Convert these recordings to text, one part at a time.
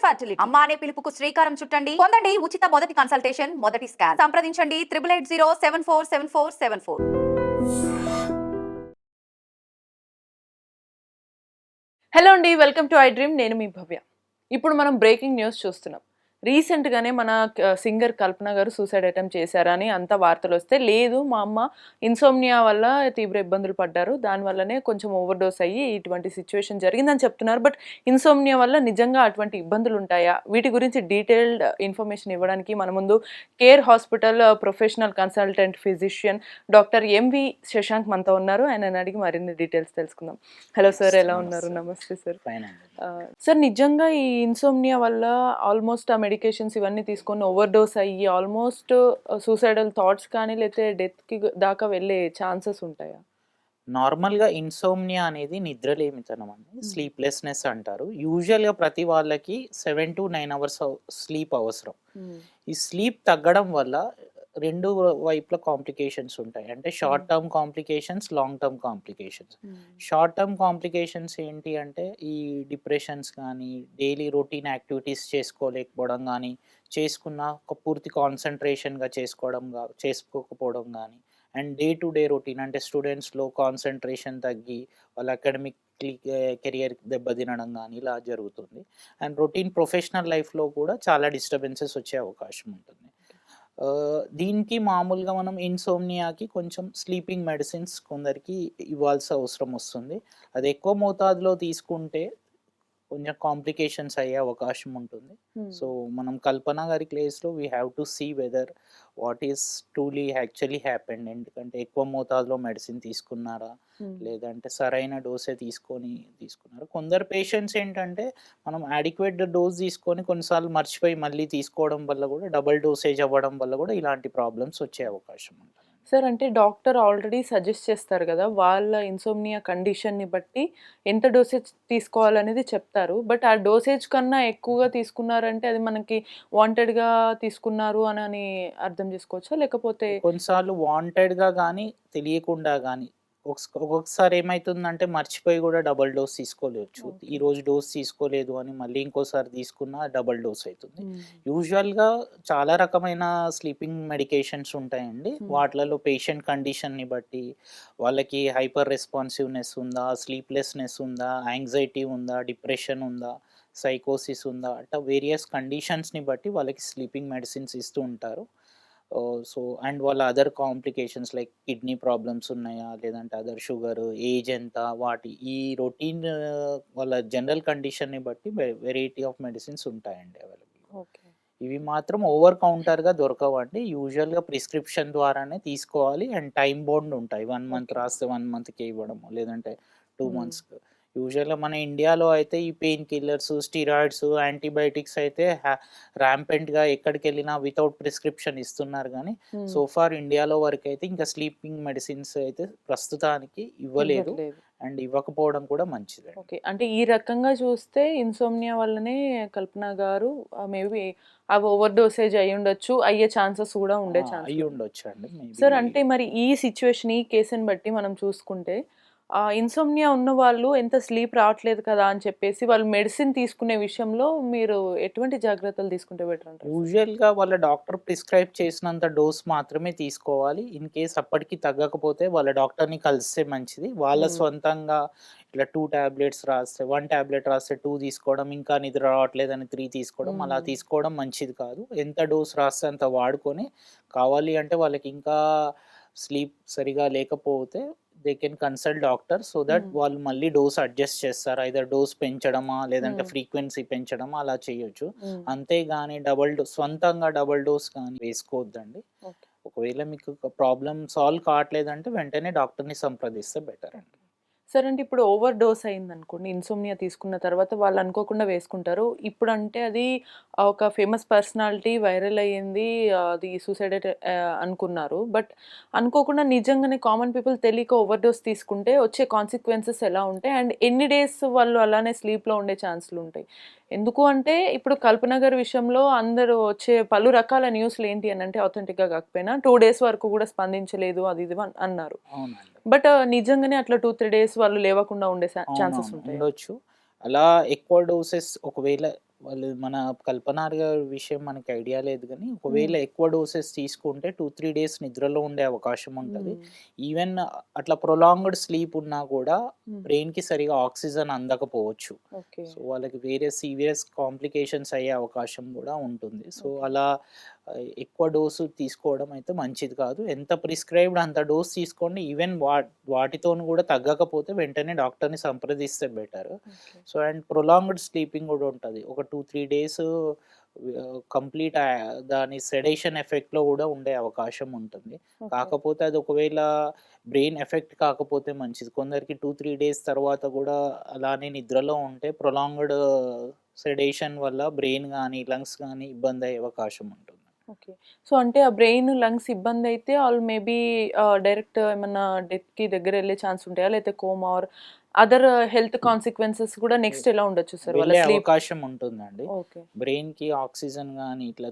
Fertility అమ్మా అనే పిలుపుకు శ్రీకారం చుట్టండి. పొందండి ఉచిత మొదటి కన్సల్టేషన్, మొదటి స్కాన్. సంప్రదించండి 8880747474. హలో అండి, వెల్కమ్ టు ఐ డ్రీమ్. నేను మీ భవ్య. ఇప్పుడు మనం బ్రేకింగ్ న్యూస్ చూస్తున్నాం. రీసెంట్గానే మన సింగర్ కల్పన గారు సూసైడ్ అటెంప్ట్ చేశారని అంత వార్తలు వస్తే, లేదు మా అమ్మ ఇన్సోమ్నియా వల్ల తీవ్ర ఇబ్బందులు పడ్డారు, దానివల్లనే కొంచెం ఓవర్ డోస్ అయ్యి ఇటువంటి సిచ్యువేషన్ జరిగిందని చెప్తున్నారు. బట్ ఇన్సోమ్నియా వల్ల నిజంగా అటువంటి ఇబ్బందులు ఉంటాయా? వీటి గురించి డీటెయిల్డ్ ఇన్ఫర్మేషన్ ఇవ్వడానికి మన ముందు care hospital professional consultant physician doctor MV Shashank మనతో ఉన్నారు. ఆయనని అడిగి మరిన్ని డీటెయిల్స్ తెలుసుకుందాం. హలో సార్, ఎలా ఉన్నారు? నమస్తే సార్. సార్, నిజంగా ఈ ఇన్సోమ్నియా వల్ల ఆల్మోస్ట్ ఆ మెడికేషన్స్ ఇవన్నీ తీసుకొని ఓవర్ డోస్ అయ్యి ఆల్మోస్ట్ సూసైడల్ థాట్స్ కానీ లేకపోతే డెత్కి దాకా వెళ్ళే ఛాన్సెస్ ఉంటాయా? నార్మల్గా ఇన్సోమ్నియా అనేది నిద్రలేమితనం అండి, స్లీప్లెస్నెస్ అంటారు. యూజువల్గా ప్రతి వాళ్ళకి 7 to 9 అవర్స్ స్లీప్ అవసరం. ఈ స్లీప్ తగ్గడం వల్ల రెండు వైపుల కాంప్లికేషన్స్ ఉంటాయి. అంటే short term complications, long term complications. Short term complications ఏంటి అంటే ఈ డిప్రెషన్స్ కానీ, డైలీ రొటీన్ యాక్టివిటీస్ చేసుకోలేకపోవడం కానీ, చేసుకున్న ఒక పూర్తి కాన్సన్ట్రేషన్గా చేసుకోకపోవడం కానీ, and day to day routine అంటే స్టూడెంట్స్లో కాన్సన్ట్రేషన్ తగ్గి వాళ్ళ అకాడమిక్ కెరియర్ దెబ్బతినడం కానీ ఇలా జరుగుతుంది. అండ్ రొటీన్ ప్రొఫెషనల్ లైఫ్లో కూడా చాలా డిస్టర్బెన్సెస్ వచ్చే అవకాశం ఉంటుంది. దీనికి మామూలుగా మనం ఇన్సోమ్నియాకి కొంచెం స్లీపింగ్ మెడిసిన్స్ కొందరికి ఇవ్వాల్సిన అవసరం వస్తుంది. అది ఎక్కువ మోతాదులో తీసుకుంటే కొంచెం కాంప్లికేషన్స్ అయ్యే అవకాశం ఉంటుంది. సో మనం కల్పన గారి కేసులో we have to see whether what is truly actually happened. ఎందుకంటే ఎక్కువ మోతాదులో మెడిసిన్ తీసుకున్నారా, లేదంటే సరైన డోసే తీసుకున్నారా. కొందరు పేషెంట్స్ ఏంటంటే మనం అడిక్వేట్ డోస్ తీసుకొని కొన్నిసార్లు మర్చిపోయి మళ్ళీ తీసుకోవడం వల్ల కూడా డబుల్ డోసేజ్ అవ్వడం వల్ల కూడా ఇలాంటి ప్రాబ్లమ్స్ వచ్చే అవకాశం ఉంటుంది. సార్, అంటే డాక్టర్ ఆల్రెడీ సజెస్ట్ చేస్తారు కదా, వాళ్ళ ఇన్సోమ్నియా కండిషన్ని బట్టి ఎంత డోసేజ్ తీసుకోవాలనేది చెప్తారు. బట్ ఆ డోసేజ్ కన్నా ఎక్కువగా తీసుకున్నారంటే అది మనకి వాంటెడ్గా తీసుకున్నారు అని అర్థం చేసుకోవచ్చా? లేకపోతే కొన్నిసార్లు వాంటెడ్గా కానీ తెలియకుండా కానీ ఒక్కొక్కసారి ఏమవుతుందంటే మర్చిపోయి కూడా డబుల్ డోస్ తీసుకోలేవచ్చు. ఈరోజు డోస్ తీసుకోలేదు అని మళ్ళీ ఇంకోసారి తీసుకున్న డబుల్ డోస్ అవుతుంది. యూజువల్గా చాలా రకమైన స్లీపింగ్ మెడికేషన్స్ ఉంటాయండి. వాటిలలో పేషెంట్ కండిషన్ని బట్టి వాళ్ళకి హైపర్ రెస్పాన్సివ్నెస్ ఉందా, స్లీప్లెస్నెస్ ఉందా, యాంగ్జైటీ ఉందా, డిప్రెషన్ ఉందా, సైకోసిస్ ఉందా, అట్లా వేరియస్ కండిషన్స్ని బట్టి వాళ్ళకి స్లీపింగ్ మెడిసిన్స్ ఇస్తూ ఉంటారు. సో అండ్ వాళ్ళ other complications like kidney problems ఉన్నాయా, లేదంటే అదర్ షుగర్, ఏజ్ ఎంత, వాటి ఈ రొటీన్ వాళ్ళ జనరల్ కండిషన్ని బట్టి వెరైటీ ఆఫ్ మెడిసిన్స్ ఉంటాయండి అవైలబుల్. ఓకే, ఇవి మాత్రం ఓవర్ కౌంటర్గా దొరకవండి. యూజువల్గా ప్రిస్క్రిప్షన్ ద్వారానే తీసుకోవాలి. అండ్ టైం బౌండ్ ఉంటాయి. 1 month రాస్తే 1 monthకే ఇవ్వడము, లేదంటే 2 months. యూజువల్గా మన ఇండియాలో అయితే ఈ పెయిన్ కిల్లర్స్, స్టీరాయిడ్స్, యాంటీబయాటిక్స్ అయితే ర్యాంపెంట్గా ఎక్కడికి వెళ్ళినా వితౌట్ ప్రిస్క్రిప్షన్ ఇస్తున్నారు. కానీ సో ఫార్ ఇండియాలో వరకు అయితే ఇంకా స్లీపింగ్ మెడిసిన్స్ అయితే ప్రస్తుతానికి ఇవ్వలేదు. అండ్ ఇవ్వకపోవడం కూడా మంచిది. ఓకే, అంటే ఈ రకంగా చూస్తే ఇన్సోమ్నియా వల్లనే కల్పన గారు మేబీ అవి ఓవర్ డోసేజ్ అయ్యి ఉండొచ్చు, అయ్యే ఛాన్సెస్ కూడా ఉండే ఛాన్స్ అయ్యి ఉండొచ్చు అండి. సార్, అంటే మరి ఈ సిచ్యువేషన్, ఈ కేసుని బట్టి మనం చూసుకుంటే ఇన్సోమ్నియా ఉన్న వాళ్ళు ఎంత స్లీప్ రావట్లేదు కదా అని చెప్పేసి వాళ్ళు మెడిసిన్ తీసుకునే విషయంలో మీరు ఎటువంటి జాగ్రత్తలు తీసుకుంటే బెటర్ అంటారు? యూజువల్గా వాళ్ళ డాక్టర్ ప్రిస్క్రైబ్ చేసినంత డోస్ మాత్రమే తీసుకోవాలి. ఇన్ కేస్ అప్పటికి తగ్గకపోతే వాళ్ళ డాక్టర్ని కలిస్తే మంచిది. వాళ్ళ స్వంతంగా ఇట్లా 2 tablets రాస్తే 1 tablet రాస్తే 2 తీసుకోవడం, ఇంకా నిద్ర రావట్లేదని 3 తీసుకోవడం, అలా తీసుకోవడం మంచిది కాదు. ఎంత డోస్ రాస్తే అంత వాడుకొని, కావాలి అంటే వాళ్ళకి ఇంకా స్లీప్ సరిగా లేకపోతే they can consult doctor so that వాళ్ళు మళ్ళీ డోస్ అడ్జస్ట్ చేస్తారు. ఐదర్ డోస్ పెంచడమా, లేదంటే ఫ్రీక్వెన్సీ పెంచడమా అలా చేయొచ్చు. అంతేగాని స్వంతంగా డబుల్ డోస్ కానీ వేసుకోవద్దండి. ఒకవేళ మీకు ప్రాబ్లం సాల్వ్ కావట్లేదంటే వెంటనే డాక్టర్ని సంప్రదిస్తే బెటర్ అండి. సార్, అంటే ఇప్పుడు ఓవర్ డోస్ అయిందనుకోండి, ఇన్సోమ్నియా తీసుకున్న తర్వాత వాళ్ళు అనుకోకుండా వేసుకుంటారు. ఇప్పుడంటే అది ఒక ఫేమస్ పర్సనాలిటీ వైరల్ అయ్యింది, అది సూసైడ్ అనుకున్నారు. బట్ అనుకోకుండా నిజంగానే కామన్ పీపుల్ తెలియక ఓవర్ డోస్ తీసుకుంటే వచ్చే కాన్సిక్వెన్సెస్ ఎలా ఉంటాయి? అండ్ ఎన్ని డేస్ వాళ్ళు అలానే స్లీప్లో ఉండే ఛాన్సులు ఉంటాయి? ఎందుకు అంటే ఇప్పుడు కల్పన గారి విషయంలో అందరూ వచ్చే పలు రకాల న్యూస్లు ఏంటి అని అంటే ఆథెంటిక్గా కాకపోయినా 2 days వరకు కూడా స్పందించలేదు అది ఇది అన్నారు. బట్ నిజంగానే అట్లా 2-3 days వాళ్ళు లేవకుండా ఉండే ఛాన్సెస్ ఉంటాయి. ఉండొచ్చు. అలా ఎక్కువ డోసెస్ ఒకవేళ వాళ్ళు మన కల్పనార్ గారి విషయం మనకి ఐడియా లేదు గానీ, ఒకవేళ ఎక్కువ డోసెస్ తీసుకుంటే 2, 3 డేస్ నిద్రలో ఉండే అవకాశం ఉంటది. ఈవెన్ అట్లా ప్రొలాంగ్డ్ స్లీప్ ఉన్నా కూడా బ్రెయిన్‌కి సరిగ్గా ఆక్సిజన్ అందకపోవచ్చు. ఓకే. సో, వాళ్ళకి వేరే సీరియస్ కాంప్లికేషన్స్ అయ్యే అవకాశం గూడా ఉంటుంది. So, okay. అలా ఎక్కువ డోసు తీసుకోవడం అయితే మంచిది కాదు. ఎంత ప్రిస్క్రైబ్డ్ అంత డోస్ తీసుకోండి. ఈవెన్ వాటితోని గూడా తగ్గకపోతే వెంటనే డాక్టర్‌ని సంప్రదిస్తే better. Okay. So, and prolonged sleeping గూడా ఉంటది. ఒక 2, 3 డేస్ కంప్లీట్ దాని సెడేషన్ ఎఫెక్ట్‌లో గూడా ఉండే అవకాశం ఉంటుంది. ఓకే. కాకపోతే అది ఒకవేళ బ్రెయిన్ ఎఫెక్ట్ కాకపోతే మంచిది. కొందరికి 2, 3 డేస్ తర్వాత గూడా అలానే నిద్రలో ఉంటే ప్రొలాంగ్డ్ సెడేషన్ వల్ల బ్రెయిన్ గానీ, లంగ్స్ గానీ ఇబ్బందయ్యే అవకాశం ఉంటుంది. ఓకే. సో, అంటే ఆ బ్రెయిన్, లంగ్స్ ఇబ్బందయితే ఆళ్ళు మేబీ డైరెక్ట్ ఏమన్నా డెత్‌కి దగ్గరెళ్ళే ఛాన్స్ ఉంటాయా? లేతే coma or other health consequences కూడా నెక్స్ట్ ఎలా ఉండొచ్చు సార్ వాళ్ళ వెళ్ళే స్లీప్? అవకాశం ఉంటుందండి. ఓకే. బ్రెయిన్‌కి ఆక్సిజన్ గానీ ఇట్లా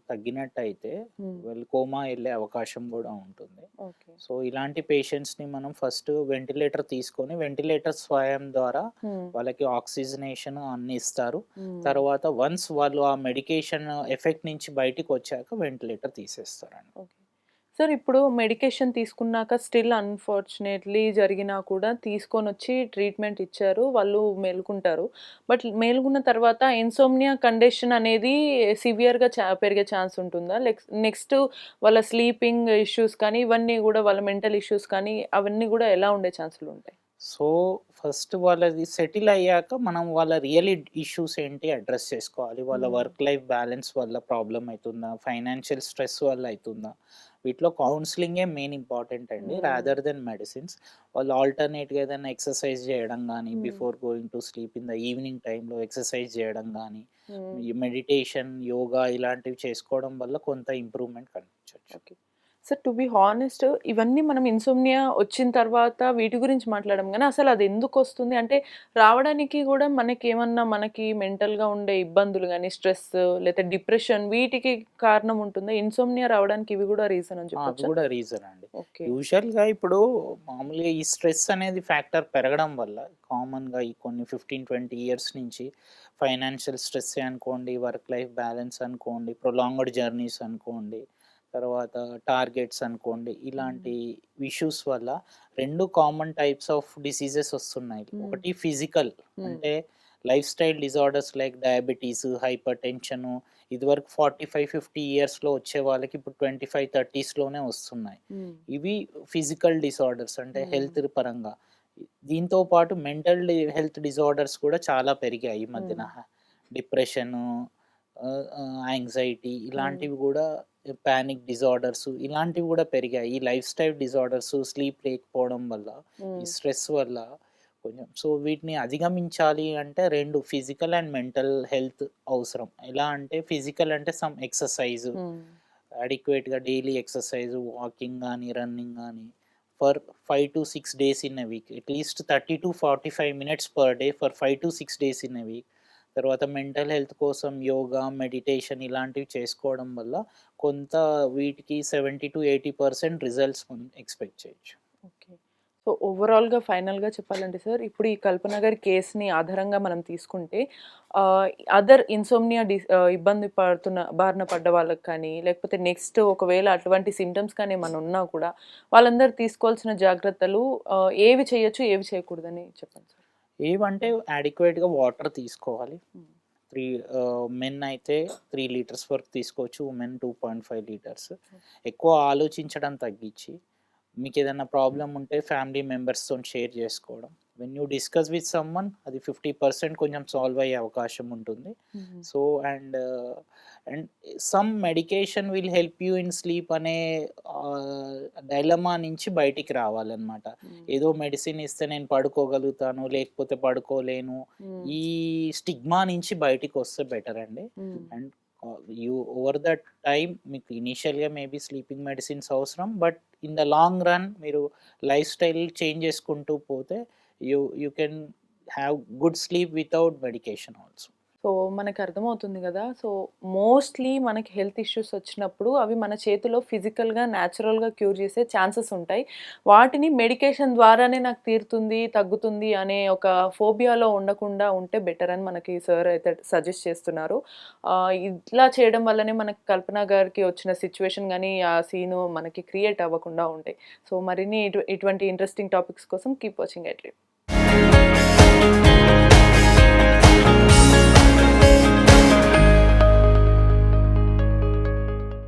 తగ్గినట్టయితే హ్మ్. వాళ్ళు కోమా ఎళ్ళే అవకాశం గూడా ఉంటుంది. ఓకే. సో, ఇలాంటి పేషెంట్స్‌ని మనం ఫస్ట్ వెంటిలేటర్ తీసుకొని, వెంటిలేటర్ స్వయం ద్వారా హ్మ్. వాళ్ళకి ఆక్సిజనేషన్ అన్నీ ఇస్తారు. హ్మ్. తర్వాత వన్స్ వాళ్ళు ఆ మెడికేషన్ ఎఫెక్ట్ నుంచి బయటికొచ్చాక వెంటిలేటర్ తీసేస్తారండి. ఓకే. సార్ ఇప్పుడు మెడికేషన్ తీసుకున్నాక స్టిల్ అన్‌ఫార్చునేట్‌లీ జరిగినా కూడా తీసుకొనొచ్చి ట్రీట్మెంట్ ఇచ్చారు. వాళ్ళు మేలుకుంటారు. బట్ మేలుకున్న తర్వాత ఇన్సోమ్నియా కండిషన్ అనేది సివియర్‌గా పెరిగే ఛాన్స్ ఉంటుందా? నెక్స్ట్ వాళ్ళ స్లీపింగ్ ఇష్యూస్ కానీ, ఇవన్నీ గూడా వాళ్ళ మెంటల్ ఇష్యూస్ కానీ, అవన్నీ గూడా ఎలా ఉండే ఛాన్సులుంటాయి? సో, ఫస్ట్ వాళ్ళది సెటిల్ అయ్యాక మనం వాళ్ళ రియల్ ఇష్యూస్ ఏంటి అడ్రెస్ చేసుకోవాలి. వాళ్ళ హ్మ్. వర్క్ లైఫ్ బ్యాలెన్స్ వల్ల ప్రాబ్లమ్ అయితుందా? ఫైనాన్షియల్ స్ట్రెస్ వల్ల అయితుందా? వీటిలో కౌన్సెలింగే మెయిన్ ఇంపార్టెంట్ అండి. హ్మ్. Rather than medicines. వాళ్ళు ఆల్టర్‌నేట్‌గా ఏదైనా ఎక్సర్సైజ్ చేయడం గానీ, హ్మ్. Before going to sleep in the evening టైమ్‌లో ఎక్సర్సైజ్ చేయడం గానీ, హ్మ్. ఈ మెడిటేషన్, యోగా ఇలాంటివి చేసుకోవడం వల్ల కొంత ఇంప్రూవ్‌మెంట్ కనిపించొచ్చు. Okay. Sir to be honest ఇవన్నీ మనం ఇన్సోమ్నియా వచ్చిన తర్వాత వీటి గురించి మాట్లాడాం గానీ, అసలది ఎందుకొస్తుంది? అంటే రావడానికి గూడా మనకి మెంటల్‌గా ఉండే ఇబ్బందులు గానీ, స్ట్రెస్ లేతే డిప్రెషన్ వీటికి కారణం ఉంటుందా? ఇన్సోమ్నియా రావడానికి ఇవి గూడా రీజన్ అని అవి చెప్పొచ్చా? గూడా రీజన్ అండి. ఓకే. యూజువల్‌గా ఇప్పుడు మామూలుగా ఈ స్ట్రెస్ అనేది ఫ్యాక్టర్ పెరగడం వల్ల కామన్‌గా ఈ కొన్ని 15, 20 ఇయర్స్ నుంచి ఫైనాన్షియల్ స్ట్రెస్సే అనుకోండి, వర్క్ లైఫ్ బ్యాలెన్స్ అనుకోండి, ప్రొలాంగ్డ్ జర్నీస్ అనుకోండి, తర్వాత టార్గెట్స్ అనుకోండి, ఇలాంటి హ్మ్. ఇష్యూస్ వల్ల 2 కామన్ టైప్స్ ఆఫ్ డిసీజెస్ వస్తున్నాయి. హ్మ్. ఒకటి ఫిజికల్ హ్మ్. అంటే life style disorders like diabetes, hyper tension ఇదివరకు 45, 50 ఇయర్స్‌లో వచ్చే వాళ్ళకి ఇప్పుడు 25, 30స్‌లోనే వస్తున్నాయి. హ్మ్. ఇవి ఫిజికల్ డిసార్డర్స్ అంటే హ్మ్. హెల్త్ పరంగా. దీంతో పాటు మెంటల్ హెల్త్ డిసార్డర్స్ కూడా చాలా పెరిగాయి ఈ మధ్యన. హ్మ్. డిప్రెషను, యాంగ్జైటీ హ్మ్. ఇలాంటివి గూడా పానిక్ డిసార్డర్స్ ఇలాంటివి గూడా పెరిగాయి. ఈ లైఫ్ స్టైల్ డిసార్డర్స్, స్లీప్ లేకపోవడం వల్ల, ఈ హ్మ్. స్ట్రెస్ వల్ల కొంచెం సో, వీటిని అధిగమించాలి అంటే 2 ఫిజికల్ అండ్ మెంటల్ హెల్త్ అవసరం. ఎలా అంటే ఫిజికల్ అంటే సమ్ ఎక్సర్‌సైజ్ హ్మ్. అడిక్వేట్‌గా డైలీ ఎక్సర్‌సైజ్, వాకింగ్ గానీ, రన్నింగ్ గానీ for 5-6 days in a week. At least 30-45 minutes per day for 5-6 days in a week. తర్వాత మెంటల్ హెల్త్ కోసం యోగా, మెడిటేషన్ ఇలాంటివి చేసుకోవడం వల్ల కొంత వీటికి 70-80% రిజల్ట్స్ మనం ఎక్స్‌పెక్ట్ చేయొచ్చు. ఓకే. సో, ఓవరాల్‌గా ఫైనల్‌గా చెప్పాలంటే సార్, ఇప్పుడు ఈ కల్పన గారి కేస్‌ని ఆధారంగా మనం తీసుకుంటే ఆహ్, అదర్ ఇన్సోమ్నియా ఇబ్బంది బారిన పడ్డ వాళ్ళకి కానీ, లేకపోతే నెక్స్ట్ ఒకవేళ అటువంటి సింప్టమ్స్ కానీ ఏమన్నా ఉన్నా కూడా, వాళ్ళందరూ తీసుకోవాల్సిన జాగ్రత్తలు ఏవి చేయొచ్చు, ఏవి చేయకూడదని చెప్పండి సార్? ఏవంటే అడిక్వేట్‌గా వాటర్ తీసుకోవాలి. హ్మ్. 3 మెన్ అయితే 3 లీటర్స్ వరకు తీసుకోవచ్చు. Women 2.5 litres. ఎక్కువ ఆలోచించడం తగ్గించి, మీకేదైనా ప్రాబ్లమ్ ఉంటే ఫ్యామిలీ మెంబర్స్‌తోని షేర్ చేసుకోవడం. When you discuss with someone అది 50% కొంచెం సాల్వ్ అయ్యే అవకాశం ఉంటుంది. హుహు. So, and some medication will help you in sleep అనే డైలమా నుంచి బయటికి రావాలన్నమాట. హ్మ్. ఏదో మెడిసిన్ ఇస్తే నేను పడుకోగలుగుతాను, లేకపోతే పడుకోలేను. హ్మ్. ఈ స్టిగ్మా నుంచి బయటికొస్తే బెటర్ అండి. హ్మ్. అండ్ ఓవర్ ద టైమ్ మీకు ఇనీషియల్‌గా మేబీ స్లీపింగ్ మెడిసిన్స్ అవసరం. But in the long run మీరు లైఫ్ స్టైల్ చేంజ్ చేసుకుంటూ పోతే you you can have good sleep without medication also. So మనకు అర్థమవుతుంది కదా. సో మోస్ట్లీ మనకి హెల్త్ ఇష్యూస్ వచ్చినప్పుడు అవి మన చేతిలో ఫిజికల్గా న్యాచురల్గా క్యూర్ చేసే ఛాన్సెస్ ఉంటాయి. వాటిని మెడికేషన్ ద్వారానే నాకు తీరుతుంది తగ్గుతుంది అనే ఒక ఫోబియాలో ఉండకుండా ఉంటే బెటర్ అని మనకి సార్ అయితే సజెస్ట్ చేస్తున్నారు. ఇట్లా చేయడం వల్లనే మనకి కల్పన గారికి వచ్చిన సిచ్యువేషన్ కానీ ఆ సీను మనకి క్రియేట్ అవ్వకుండా ఉంటాయి. సో మరిన్ని ఇటువంటి ఇంట్రెస్టింగ్ టాపిక్స్ కోసం కీప్ వాచింగ్ ఐ డ్రీమ్.